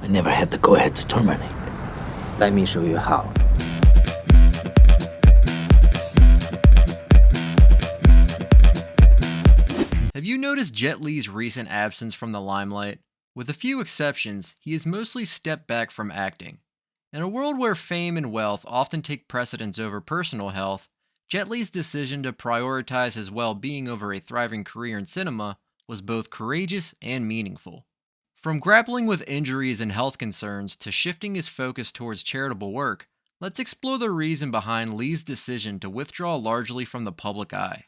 I never had the go-ahead to terminate. Let me show you how. Have you noticed Jet Li's recent absence from the limelight? With a few exceptions, he has mostly stepped back from acting. In a world where fame and wealth often take precedence over personal health, Jet Li's decision to prioritize his well-being over a thriving career in cinema was both courageous and meaningful. From grappling with injuries and health concerns to shifting his focus towards charitable work, let's explore the reason behind Li's decision to withdraw largely from the public eye.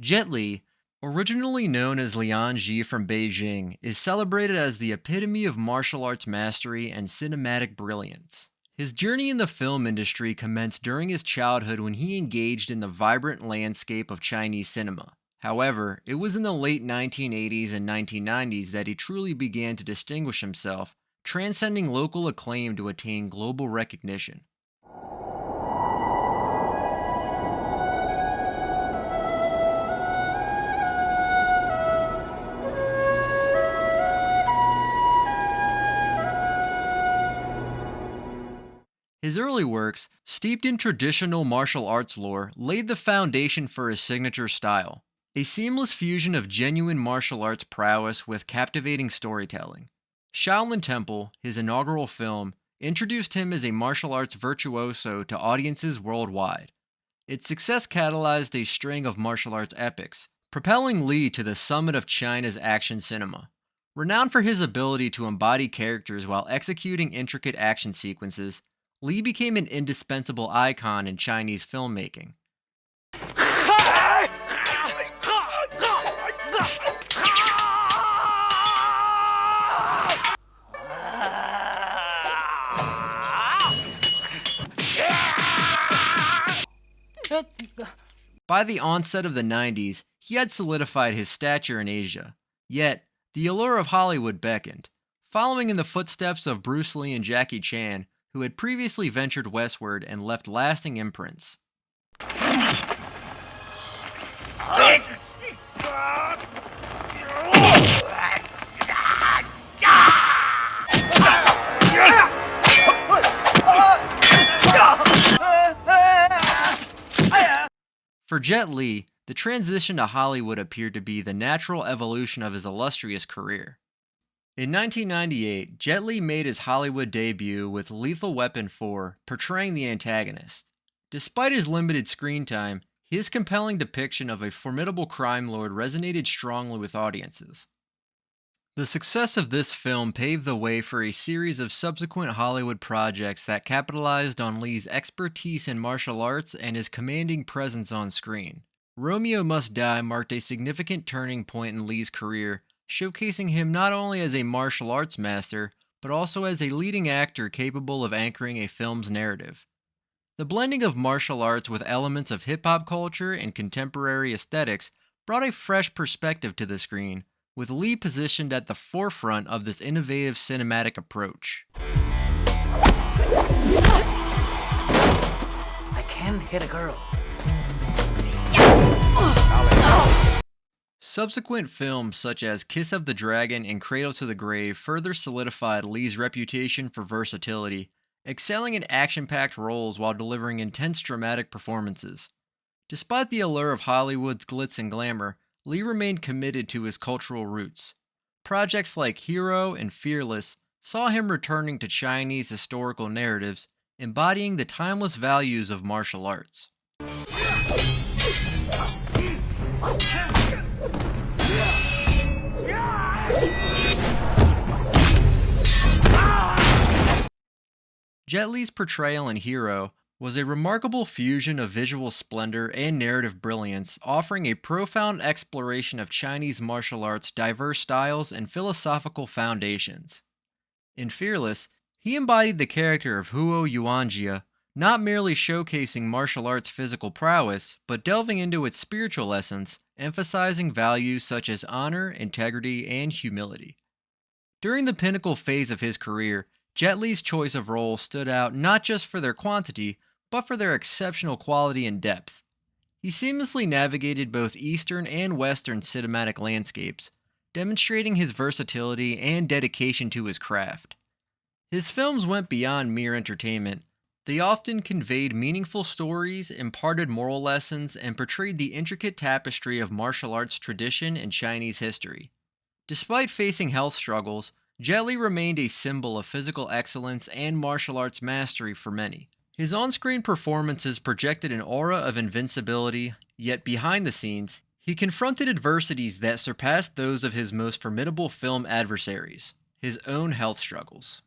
Jet Li, originally known as Lian Ji from Beijing, is celebrated as the epitome of martial arts mastery and cinematic brilliance. His journey in the film industry commenced during his childhood when he engaged in the vibrant landscape of Chinese cinema. However, it was in the late 1980s and 1990s that he truly began to distinguish himself, transcending local acclaim to attain global recognition. His early works, steeped in traditional martial arts lore, laid the foundation for his signature style, a seamless fusion of genuine martial arts prowess with captivating storytelling. Shaolin Temple, his inaugural film, introduced him as a martial arts virtuoso to audiences worldwide. Its success catalyzed a string of martial arts epics, propelling Li to the summit of China's action cinema. Renowned for his ability to embody characters while executing intricate action sequences, Li became an indispensable icon in Chinese filmmaking. By the onset of the 90s, he had solidified his stature in Asia. Yet, the allure of Hollywood beckoned. Following in the footsteps of Bruce Lee and Jackie Chan, who had previously ventured westward and left lasting imprints. For Jet Li, the transition to Hollywood appeared to be the natural evolution of his illustrious career. In 1998, Jet Li made his Hollywood debut with Lethal Weapon 4, portraying the antagonist. Despite his limited screen time, his compelling depiction of a formidable crime lord resonated strongly with audiences. The success of this film paved the way for a series of subsequent Hollywood projects that capitalized on Li's expertise in martial arts and his commanding presence on screen. Romeo Must Die marked a significant turning point in Li's career, showcasing him not only as a martial arts master, but also as a leading actor capable of anchoring a film's narrative. The blending of martial arts with elements of hip-hop culture and contemporary aesthetics brought a fresh perspective to the screen, with Li positioned at the forefront of this innovative cinematic approach. I can't hit a girl. Subsequent films such as Kiss of the Dragon and Cradle to the Grave further solidified Li's reputation for versatility, excelling in action-packed roles while delivering intense dramatic performances. Despite the allure of Hollywood's glitz and glamour, Li remained committed to his cultural roots. Projects like Hero and Fearless saw him returning to Chinese historical narratives, embodying the timeless values of martial arts. Jet Li's portrayal in Hero was a remarkable fusion of visual splendor and narrative brilliance, offering a profound exploration of Chinese martial arts' diverse styles and philosophical foundations. In Fearless, he embodied the character of Huo Yuanjia, not merely showcasing martial arts' physical prowess, but delving into its spiritual essence, emphasizing values such as honor, integrity, and humility. During the pinnacle phase of his career, Jet Li's choice of roles stood out not just for their quantity, but for their exceptional quality and depth. He seamlessly navigated both Eastern and Western cinematic landscapes, demonstrating his versatility and dedication to his craft. His films went beyond mere entertainment. They often conveyed meaningful stories, imparted moral lessons, and portrayed the intricate tapestry of martial arts tradition and Chinese history. Despite facing health struggles, Jet Li remained a symbol of physical excellence and martial arts mastery for many. His on-screen performances projected an aura of invincibility, yet behind the scenes, he confronted adversities that surpassed those of his most formidable film adversaries, his own health struggles.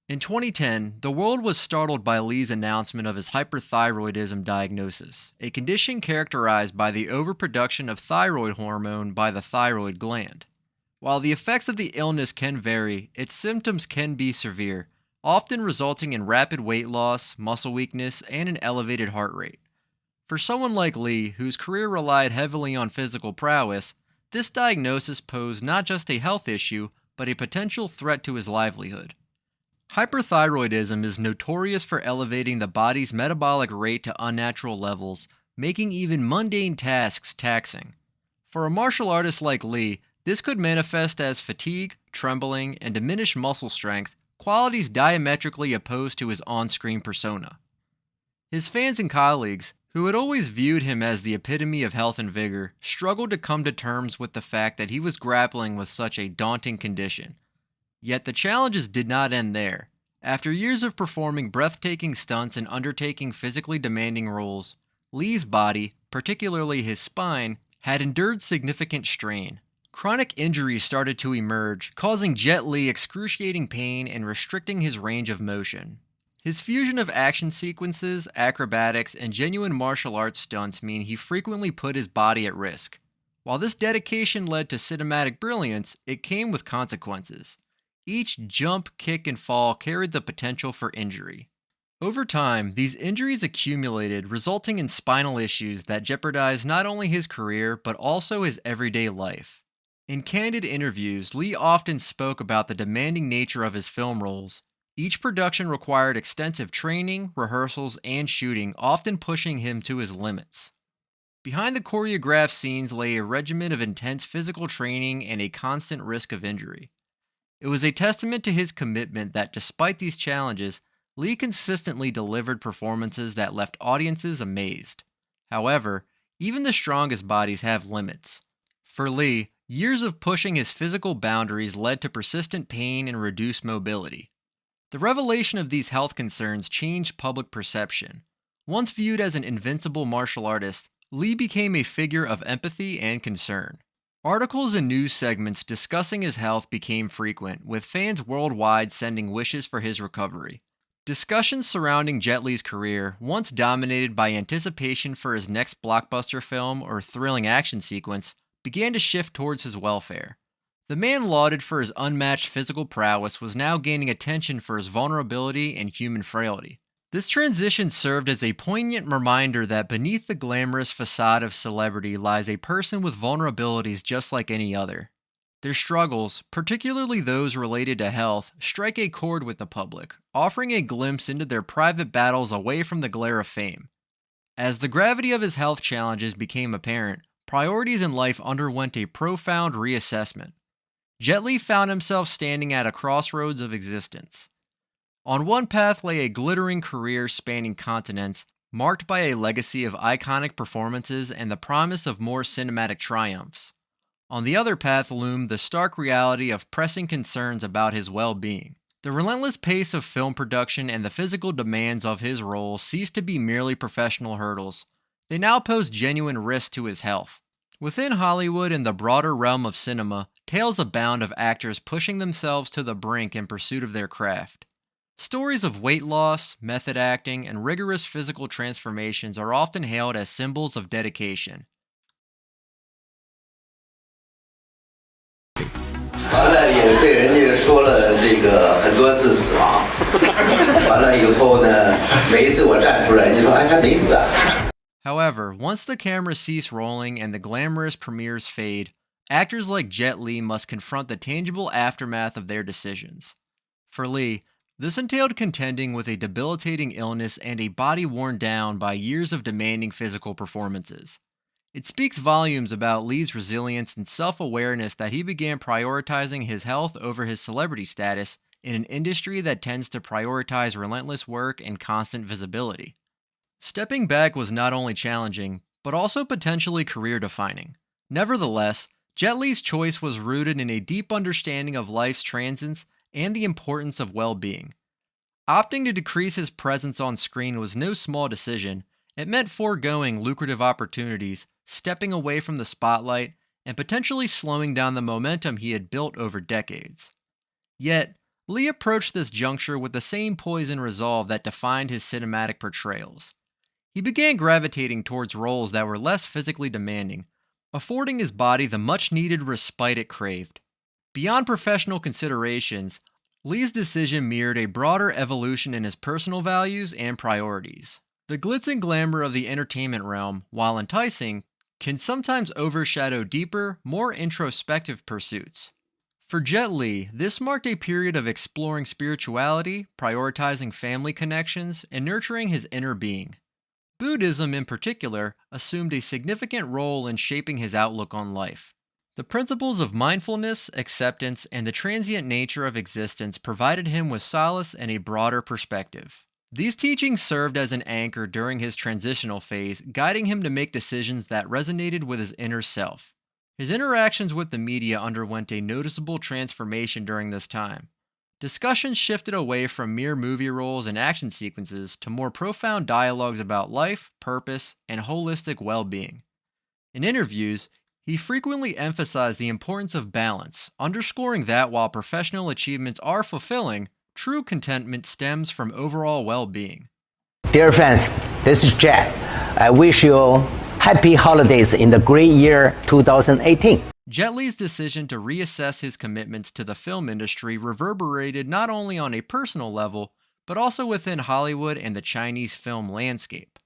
In 2010, the world was startled by Li's announcement of his hyperthyroidism diagnosis, a condition characterized by the overproduction of thyroid hormone by the thyroid gland. While the effects of the illness can vary, its symptoms can be severe, often resulting in rapid weight loss, muscle weakness, and an elevated heart rate. For someone like Li, whose career relied heavily on physical prowess, this diagnosis posed not just a health issue, but a potential threat to his livelihood. Hyperthyroidism is notorious for elevating the body's metabolic rate to unnatural levels, making even mundane tasks taxing. For a martial artist like Li, this could manifest as fatigue, trembling, and diminished muscle strength, qualities diametrically opposed to his on-screen persona. His fans and colleagues, who had always viewed him as the epitome of health and vigor, struggled to come to terms with the fact that he was grappling with such a daunting condition. Yet the challenges did not end there. After years of performing breathtaking stunts and undertaking physically demanding roles, Li's body, particularly his spine, had endured significant strain. Chronic injuries started to emerge, causing Jet Li excruciating pain and restricting his range of motion. His fusion of action sequences, acrobatics, and genuine martial arts stunts mean he frequently put his body at risk. While this dedication led to cinematic brilliance, it came with consequences. Each jump, kick, and fall carried the potential for injury. Over time, these injuries accumulated, resulting in spinal issues that jeopardized not only his career, but also his everyday life. In candid interviews, Li often spoke about the demanding nature of his film roles. Each production required extensive training, rehearsals, and shooting, often pushing him to his limits. Behind the choreographed scenes lay a regimen of intense physical training and a constant risk of injury. It was a testament to his commitment that despite these challenges, Li consistently delivered performances that left audiences amazed. However, even the strongest bodies have limits. For Li, years of pushing his physical boundaries led to persistent pain and reduced mobility. The revelation of these health concerns changed public perception. Once viewed as an invincible martial artist, Li became a figure of empathy and concern. Articles and news segments discussing his health became frequent, with fans worldwide sending wishes for his recovery. Discussions surrounding Jet Li's career, once dominated by anticipation for his next blockbuster film or thrilling action sequence, began to shift towards his welfare. The man lauded for his unmatched physical prowess was now gaining attention for his vulnerability and human frailty. This transition served as a poignant reminder that beneath the glamorous facade of celebrity lies a person with vulnerabilities just like any other. Their struggles, particularly those related to health, strike a chord with the public, offering a glimpse into their private battles away from the glare of fame. As the gravity of his health challenges became apparent, priorities in life underwent a profound reassessment. Jet Li found himself standing at a crossroads of existence. On one path lay a glittering career spanning continents, marked by a legacy of iconic performances and the promise of more cinematic triumphs. On the other path loomed the stark reality of pressing concerns about his well-being. The relentless pace of film production and the physical demands of his role ceased to be merely professional hurdles. They now posed genuine risks to his health. Within Hollywood and the broader realm of cinema, tales abound of actors pushing themselves to the brink in pursuit of their craft. Stories of weight loss, method acting, and rigorous physical transformations are often hailed as symbols of dedication. 完了也被人家说了这个很多次死亡，完了以后呢，每一次我站出来，人家说哎他没死啊。 However, once the cameras cease rolling and the glamorous premieres fade, actors like Jet Li must confront the tangible aftermath of their decisions. For Li, this entailed contending with a debilitating illness and a body worn down by years of demanding physical performances. It speaks volumes about Li's resilience and self-awareness that he began prioritizing his health over his celebrity status, in an industry that tends to prioritize relentless work and constant visibility. Stepping back was not only challenging, but also potentially career-defining. Nevertheless, Jet Li's choice was rooted in a deep understanding of life's transients and the importance of well-being. Opting to decrease his presence on screen was no small decision. It meant foregoing lucrative opportunities, stepping away from the spotlight, and potentially slowing down the momentum he had built over decades. Yet, Li approached this juncture with the same poise and resolve that defined his cinematic portrayals. He began gravitating towards roles that were less physically demanding, affording his body the much-needed respite it craved. Beyond professional considerations, Li's decision mirrored a broader evolution in his personal values and priorities. The glitz and glamour of the entertainment realm, while enticing, can sometimes overshadow deeper, more introspective pursuits. For Jet Li, this marked a period of exploring spirituality, prioritizing family connections, and nurturing his inner being. Buddhism, in particular, assumed a significant role in shaping his outlook on life. The principles of mindfulness, acceptance, and the transient nature of existence provided him with solace and a broader perspective. These teachings served as an anchor during his transitional phase, guiding him to make decisions that resonated with his inner self. His interactions with the media underwent a noticeable transformation during this time. Discussions shifted away from mere movie roles and action sequences to more profound dialogues about life, purpose, and holistic well-being. In interviews, he frequently emphasized the importance of balance, underscoring that while professional achievements are fulfilling, true contentment stems from overall well-being. Dear fans, this is Jet. I wish you happy holidays in the great year 2018. Jet Li's decision to reassess his commitments to the film industry reverberated not only on a personal level, but also within Hollywood and the Chinese film landscape.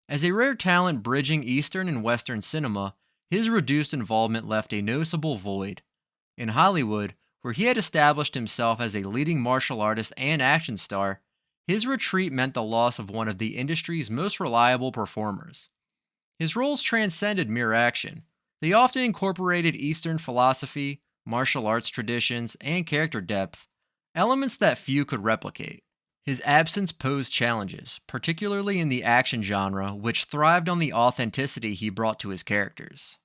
As a rare talent bridging Eastern and Western cinema, his reduced involvement left a noticeable void. In Hollywood, where he had established himself as a leading martial artist and action star, his retreat meant the loss of one of the industry's most reliable performers. His roles transcended mere action. They often incorporated Eastern philosophy, martial arts traditions, and character depth, elements that few could replicate. His absence posed challenges, particularly in the action genre, which thrived on the authenticity he brought to his characters.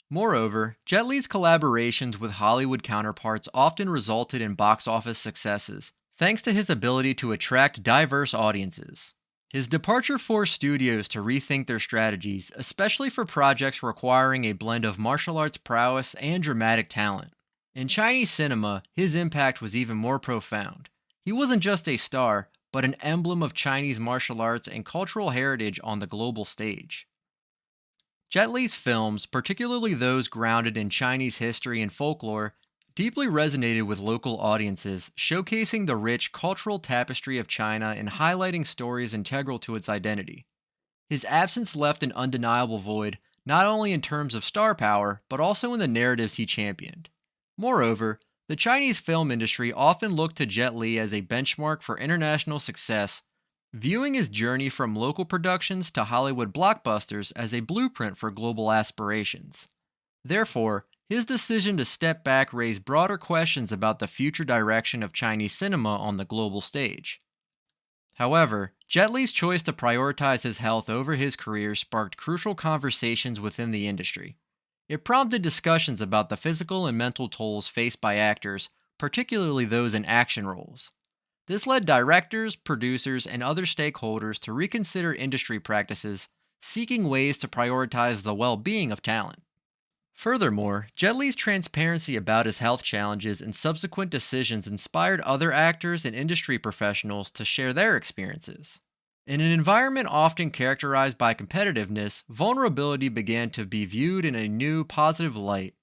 Moreover, Jet Li's collaborations with Hollywood counterparts often resulted in box office successes, thanks to his ability to attract diverse audiences. His departure forced studios to rethink their strategies, especially for projects requiring a blend of martial arts prowess and dramatic talent. In Chinese cinema, his impact was even more profound. He wasn't just a star, but an emblem of Chinese martial arts and cultural heritage on the global stage. Jet Li's films, particularly those grounded in Chinese history and folklore, deeply resonated with local audiences, showcasing the rich cultural tapestry of China and highlighting stories integral to its identity. His absence left an undeniable void, not only in terms of star power, but also in the narratives he championed. Moreover, the Chinese film industry often looked to Jet Li as a benchmark for international success, viewing his journey from local productions to Hollywood blockbusters as a blueprint for global aspirations. Therefore, his decision to step back raised broader questions about the future direction of Chinese cinema on the global stage. However, Jet Li's choice to prioritize his health over his career sparked crucial conversations within the industry. It prompted discussions about the physical and mental tolls faced by actors, particularly those in action roles. This led directors, producers, and other stakeholders to reconsider industry practices, seeking ways to prioritize the well-being of talent. Furthermore, Jet Li's transparency about his health challenges and subsequent decisions inspired other actors and industry professionals to share their experiences. In an environment often characterized by competitiveness, vulnerability began to be viewed in a new, positive light.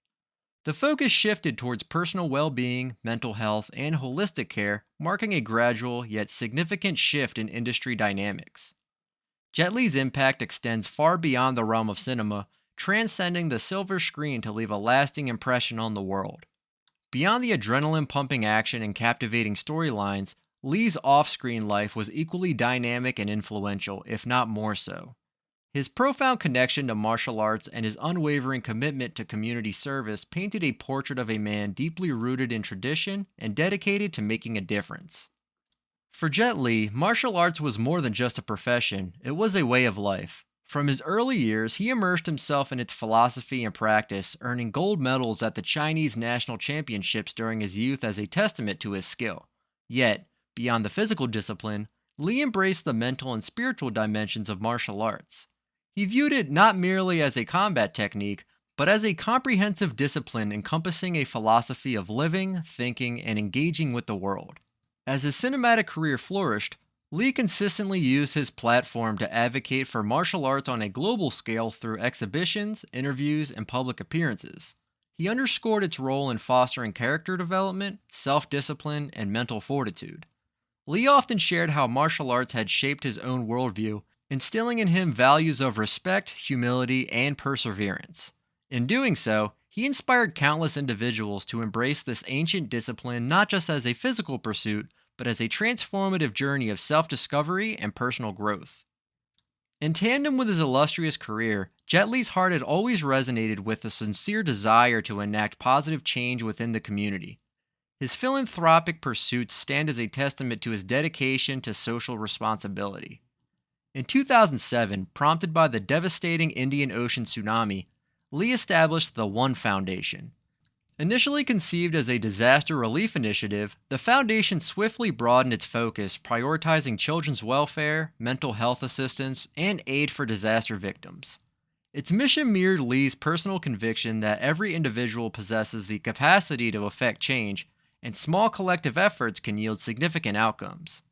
The focus shifted towards personal well-being, mental health, and holistic care, marking a gradual yet significant shift in industry dynamics. Jet Li's impact extends far beyond the realm of cinema, transcending the silver screen to leave a lasting impression on the world. Beyond the adrenaline-pumping action and captivating storylines, Li's off-screen life was equally dynamic and influential, if not more so. His profound connection to martial arts and his unwavering commitment to community service painted a portrait of a man deeply rooted in tradition and dedicated to making a difference. For Jet Li, martial arts was more than just a profession, it was a way of life. From his early years, he immersed himself in its philosophy and practice, earning gold medals at the Chinese national championships during his youth as a testament to his skill. Yet, beyond the physical discipline, Li embraced the mental and spiritual dimensions of martial arts. He viewed it not merely as a combat technique, but as a comprehensive discipline encompassing a philosophy of living, thinking, and engaging with the world. As his cinematic career flourished, Li consistently used his platform to advocate for martial arts on a global scale through exhibitions, interviews, and public appearances. He underscored its role in fostering character development, self-discipline, and mental fortitude. Li often shared how martial arts had shaped his own worldview, instilling in him values of respect, humility, and perseverance. In doing so, he inspired countless individuals to embrace this ancient discipline not just as a physical pursuit, but as a transformative journey of self-discovery and personal growth. In tandem with his illustrious career, Jet Li's heart had always resonated with a sincere desire to enact positive change within the community. His philanthropic pursuits stand as a testament to his dedication to social responsibility. In 2007, prompted by the devastating Indian Ocean tsunami, Li established the One Foundation. Initially conceived as a disaster relief initiative, the foundation swiftly broadened its focus, prioritizing children's welfare, mental health assistance, and aid for disaster victims. Its mission mirrored Li's personal conviction that every individual possesses the capacity to affect change, and small collective efforts can yield significant outcomes.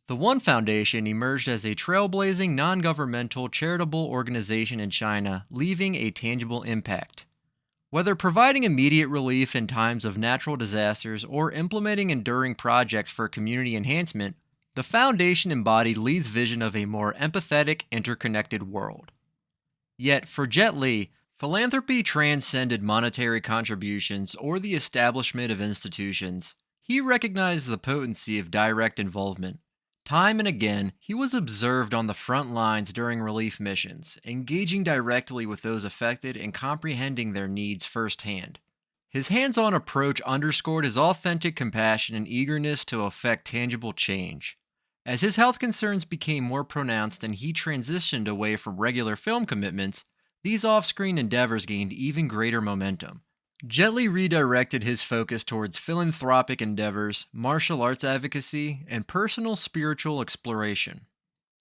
The One Foundation emerged as a trailblazing non-governmental charitable organization in China, leaving a tangible impact. Whether providing immediate relief in times of natural disasters or implementing enduring projects for community enhancement, the foundation embodied Li's vision of a more empathetic, interconnected world. Yet, for Jet Li, philanthropy transcended monetary contributions or the establishment of institutions. He recognized the potency of direct involvement. Time and again, he was observed on the front lines during relief missions, engaging directly with those affected and comprehending their needs firsthand. His hands-on approach underscored his authentic compassion and eagerness to effect tangible change. As his health concerns became more pronounced and he transitioned away from regular film commitments, these off-screen endeavors gained even greater momentum. Jet Li redirected his focus towards philanthropic endeavors, martial arts advocacy, and personal spiritual exploration.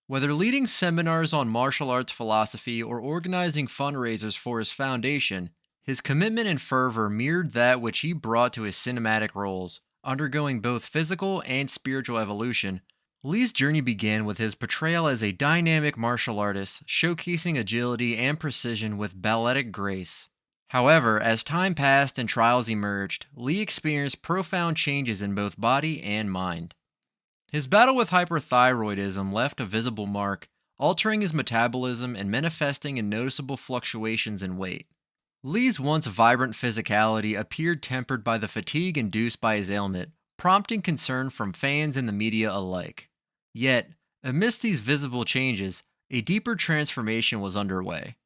Whether leading seminars on martial arts philosophy or organizing fundraisers for his foundation, his commitment and fervor mirrored that which he brought to his cinematic roles. Undergoing both physical and spiritual evolution, Li's journey began with his portrayal as a dynamic martial artist, showcasing agility and precision with balletic grace. However, as time passed and trials emerged, Li experienced profound changes in both body and mind. His battle with hyperthyroidism left a visible mark, altering his metabolism and manifesting in noticeable fluctuations in weight. Li's once vibrant physicality appeared tempered by the fatigue induced by his ailment, prompting concern from fans and the media alike. Yet, amidst these visible changes, a deeper transformation was underway.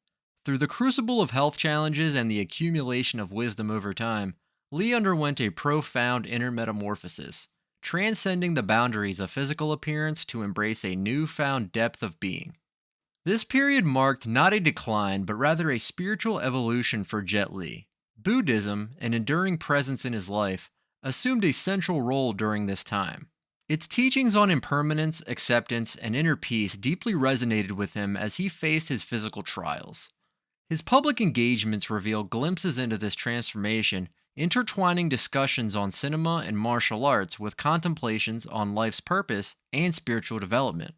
Through the crucible of health challenges and the accumulation of wisdom over time, Li underwent a profound inner metamorphosis, transcending the boundaries of physical appearance to embrace a newfound depth of being. This period marked not a decline, but rather a spiritual evolution for Jet Li. Buddhism, an enduring presence in his life, assumed a central role during this time. Its teachings on impermanence, acceptance, and inner peace deeply resonated with him as he faced his physical trials. His public engagements reveal glimpses into this transformation, intertwining discussions on cinema and martial arts with contemplations on life's purpose and spiritual development.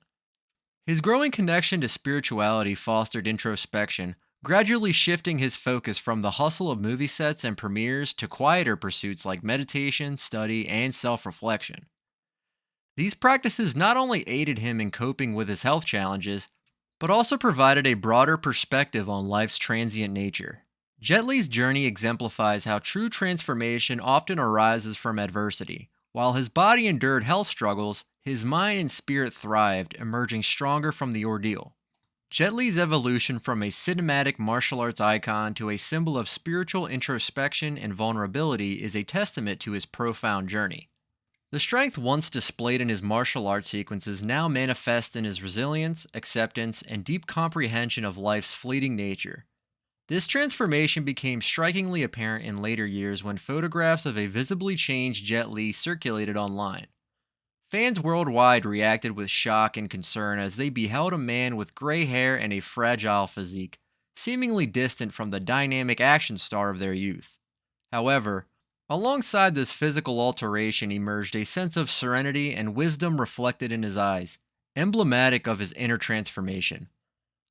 His growing connection to spirituality fostered introspection, gradually shifting his focus from the hustle of movie sets and premieres to quieter pursuits like meditation, study, and self-reflection. These practices not only aided him in coping with his health challenges, but also provided a broader perspective on life's transient nature. Jet Li's journey exemplifies how true transformation often arises from adversity. While his body endured health struggles, his mind and spirit thrived, emerging stronger from the ordeal. Jet Li's evolution from a cinematic martial arts icon to a symbol of spiritual introspection and vulnerability is a testament to his profound journey. The strength once displayed in his martial arts sequences now manifests in his resilience, acceptance, and deep comprehension of life's fleeting nature. This transformation became strikingly apparent in later years when photographs of a visibly changed Jet Li circulated online. Fans worldwide reacted with shock and concern as they beheld a man with gray hair and a fragile physique, seemingly distant from the dynamic action star of their youth. However, alongside this physical alteration emerged a sense of serenity and wisdom reflected in his eyes, emblematic of his inner transformation.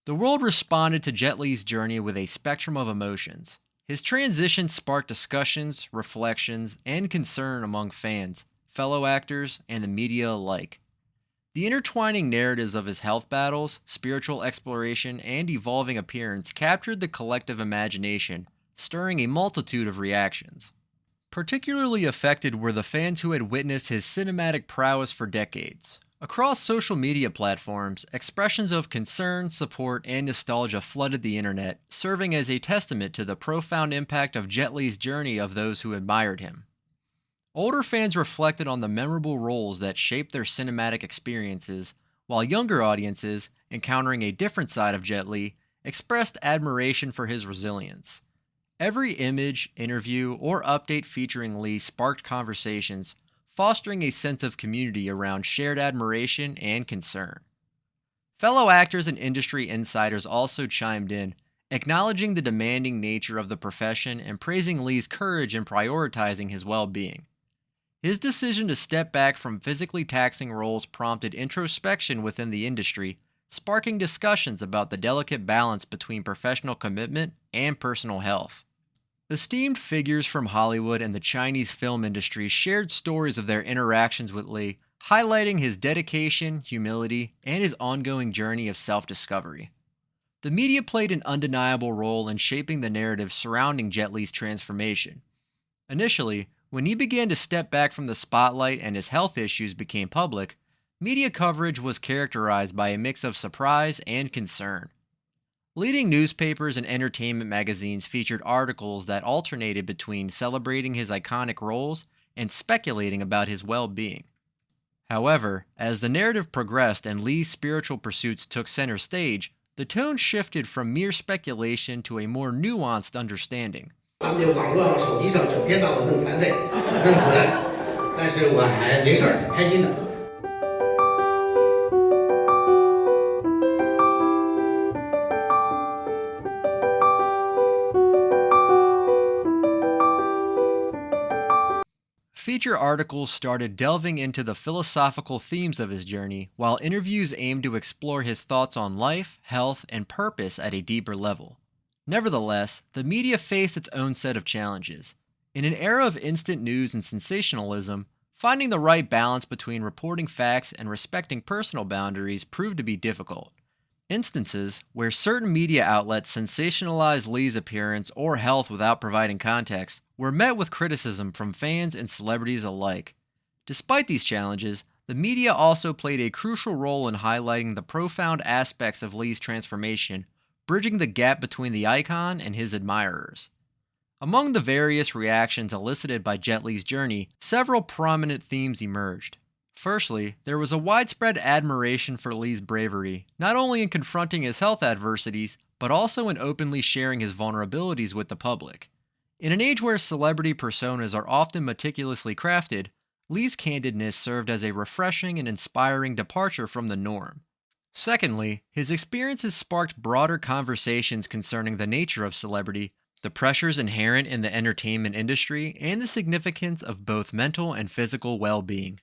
The world responded to Jet Li's journey with a spectrum of emotions. His transition sparked discussions, reflections, and concern among fans, fellow actors, and the media alike. The intertwining narratives of his health battles, spiritual exploration, and evolving appearance captured the collective imagination, stirring a multitude of reactions. Particularly affected were the fans who had witnessed his cinematic prowess for decades. Across social media platforms, expressions of concern, support, and nostalgia flooded the internet, serving as a testament to the profound impact of Jet Li's journey of those who admired him. Older fans reflected on the memorable roles that shaped their cinematic experiences, while younger audiences, encountering a different side of Jet Li, expressed admiration for his resilience. Every image, interview, or update featuring Li sparked conversations, fostering a sense of community around shared admiration and concern. Fellow actors and industry insiders also chimed in, acknowledging the demanding nature of the profession and praising Li's courage in prioritizing his well-being. His decision to step back from physically taxing roles prompted introspection within the industry, sparking discussions about the delicate balance between professional commitment and personal health. Esteemed figures from Hollywood and the Chinese film industry shared stories of their interactions with Li, highlighting his dedication, humility, and his ongoing journey of self-discovery. The media played an undeniable role in shaping the narrative surrounding Jet Li's transformation. Initially, when he began to step back from the spotlight and his health issues became public, media coverage was characterized by a mix of surprise and concern. Leading newspapers and entertainment magazines featured articles that alternated between celebrating his iconic roles and speculating about his well-being. However, as the narrative progressed and Li's spiritual pursuits took center stage, the tone shifted from mere speculation to a more nuanced understanding. 他们的网络上、手机上整天把我弄残废、弄死，但是我还没事儿，开心的。Feature articles started delving into the philosophical themes of his journey, while interviews aimed to explore his thoughts on life, health, and purpose at a deeper level. Nevertheless, the media faced its own set of challenges. In an era of instant news and sensationalism, finding the right balance between reporting facts and respecting personal boundaries proved to be difficult. Instances where certain media outlets sensationalized Li's appearance or health without providing context were met with criticism from fans and celebrities alike. Despite these challenges, the media also played a crucial role in highlighting the profound aspects of Li's transformation, bridging the gap between the icon and his admirers. Among the various reactions elicited by Jet Li's journey, several prominent themes emerged. Firstly, there was a widespread admiration for Li's bravery, not only in confronting his health adversities, but also in openly sharing his vulnerabilities with the public. In an age where celebrity personas are often meticulously crafted, Li's candidness served as a refreshing and inspiring departure from the norm. Secondly, his experiences sparked broader conversations concerning the nature of celebrity, the pressures inherent in the entertainment industry, and the significance of both mental and physical well-being.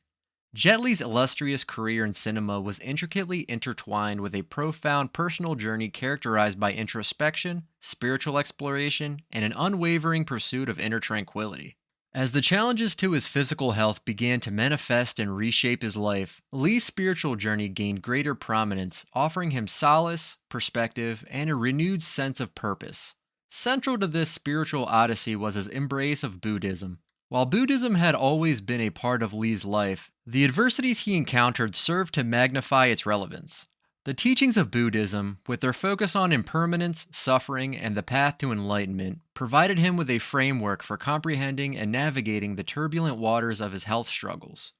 Jet Li's illustrious career in cinema was intricately intertwined with a profound personal journey characterized by introspection, spiritual exploration, and an unwavering pursuit of inner tranquility. As the challenges to his physical health began to manifest and reshape his life, Li's spiritual journey gained greater prominence, offering him solace, perspective, and a renewed sense of purpose. Central to this spiritual odyssey was his embrace of Buddhism. While Buddhism had always been a part of Li's life, the adversities he encountered served to magnify its relevance. The teachings of Buddhism, with their focus on impermanence, suffering, and the path to enlightenment, provided him with a framework for comprehending and navigating the turbulent waters of his health struggles.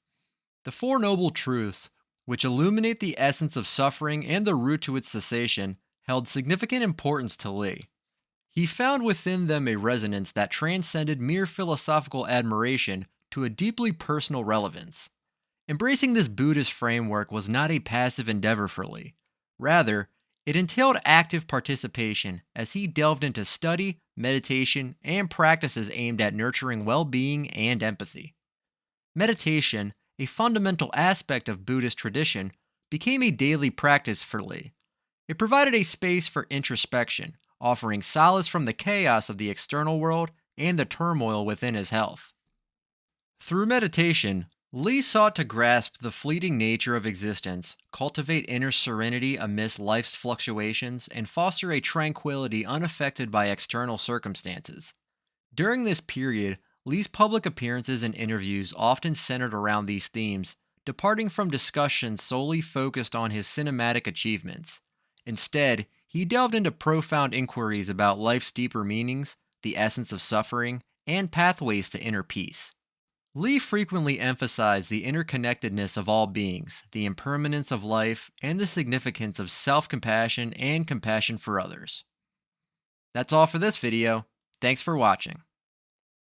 The Four Noble Truths, which illuminate the essence of suffering and the route to its cessation, held significant importance to Li. He found within them a resonance that transcended mere philosophical admiration to a deeply personal relevance. Embracing this Buddhist framework was not a passive endeavor for Li. Rather, it entailed active participation as he delved into study, meditation, and practices aimed at nurturing well-being and empathy. Meditation, a fundamental aspect of Buddhist tradition, became a daily practice for Li. It provided a space for introspection, offering solace from the chaos of the external world and the turmoil within his health. Through meditation, Li sought to grasp the fleeting nature of existence, cultivate inner serenity amidst life's fluctuations, and foster a tranquility unaffected by external circumstances. During this period, Li's public appearances and interviews often centered around these themes, departing from discussions solely focused on his cinematic achievements. Instead, he delved into profound inquiries about life's deeper meanings, the essence of suffering, and pathways to inner peace. Li frequently emphasized the interconnectedness of all beings, the impermanence of life, and the significance of self-compassion and compassion for others. That's all for this video. Thanks for watching.